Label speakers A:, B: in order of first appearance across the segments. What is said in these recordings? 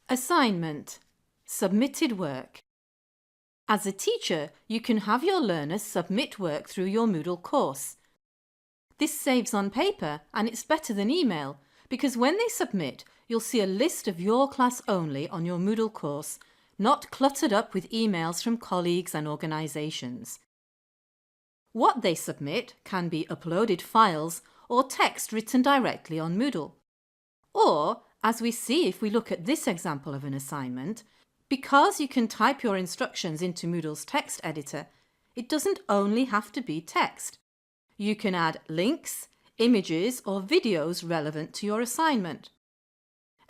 A: Assignment. Submitted work. As a teacher, you can have your learners submit work through your Moodle course. This saves on paper and it's better than email because when they submit, you'll see a list of your class only on your Moodle course, not cluttered up with emails from colleagues and organisations. What they submit can be uploaded files or text written directly on Moodle. Or, as we see if we look at this example of an assignment, because you can type your instructions into Moodle's text editor, it doesn't only have to be text. You can add links, images or videos relevant to your assignment.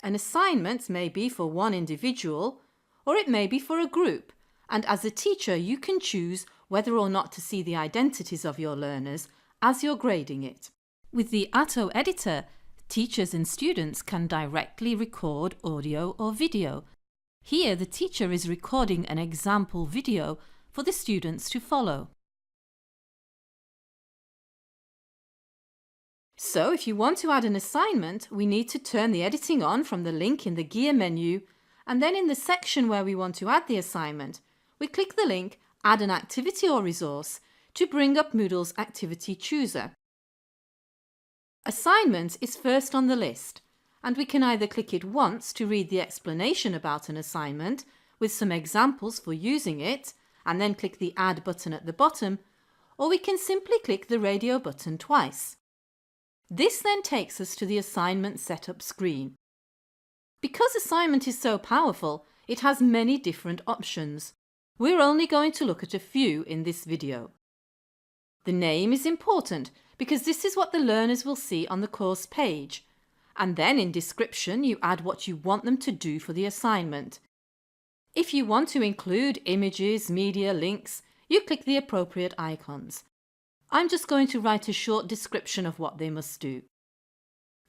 A: An assignment may be for one individual or it may be for a group, and as a teacher you can choose whether or not to see the identities of your learners as you're grading it. With the Atto editor, teachers and students can directly record audio or video. Here the teacher is recording an example video for the students to follow. So if you want to add an assignment, we need to turn the editing on from the link in the gear menu, and then in the section where we want to add the assignment, we click the link Add an activity or resource to bring up Moodle's activity chooser. Assignment is first on the list, and we can either click it once to read the explanation about an assignment with some examples for using it, and then click the Add button at the bottom, or we can simply click the radio button twice. This then takes us to the assignment setup screen. Because assignment is so powerful, it has many different options. We're only going to look at a few in this video. The name is important because this is what the learners will see on the course page. And then in description you add what you want them to do for the assignment. If you want to include images, media, links, you click the appropriate icons. I'm just going to write a short description of what they must do.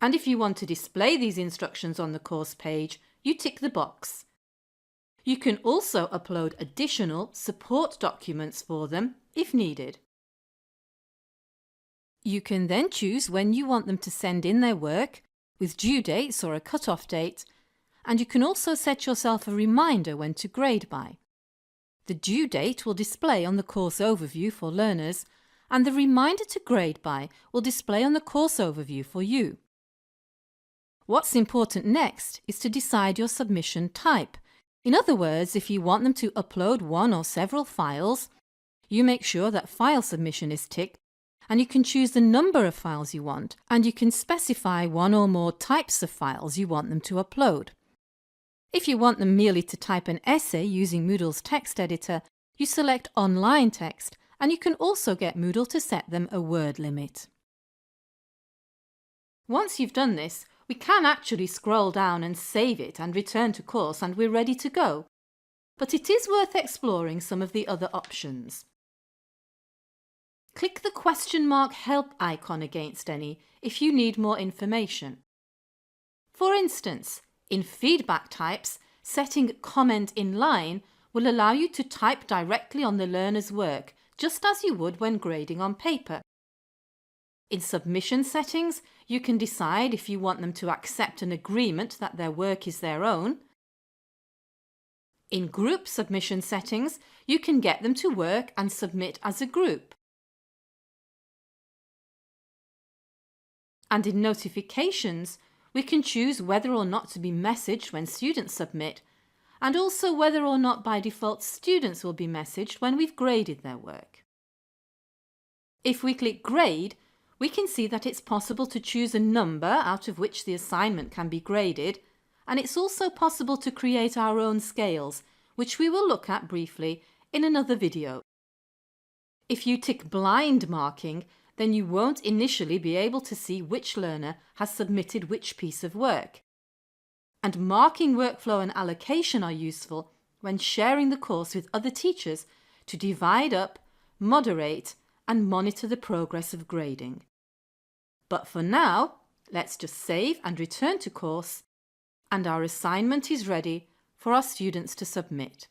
A: And if you want to display these instructions on the course page, you tick the box. You can also upload additional support documents for them if needed. You can then choose when you want them to send in their work, with due dates or a cut-off date, and you can also set yourself a reminder when to grade by. The due date will display on the course overview for learners, and the reminder to grade by will display on the course overview for you. What's important next is to decide your submission type. In other words, if you want them to upload one or several files, you make sure that file submission is ticked, and you can choose the number of files you want, and you can specify one or more types of files you want them to upload. If you want them merely to type an essay using Moodle's text editor, you select Online Text, and you can also get Moodle to set them a word limit. Once you've done this, we can actually scroll down and save it and return to course and we're ready to go. But it is worth exploring some of the other options. Click the question mark help icon against any if you need more information. For instance, in feedback types, setting comment in line will allow you to type directly on the learner's work, just as you would when grading on paper. In submission settings, you can decide if you want them to accept an agreement that their work is their own. In group submission settings, you can get them to work and submit as a group. And in notifications, we can choose whether or not to be messaged when students submit, and also whether or not by default students will be messaged when we've graded their work. If we click Grade, we can see that it's possible to choose a number out of which the assignment can be graded, and it's also possible to create our own scales, which we will look at briefly in another video. If you tick Blind Marking, then you won't initially be able to see which learner has submitted which piece of work. And marking workflow and allocation are useful when sharing the course with other teachers to divide up, moderate, and monitor the progress of grading. But for now, let's just save and return to course, and our assignment is ready for our students to submit.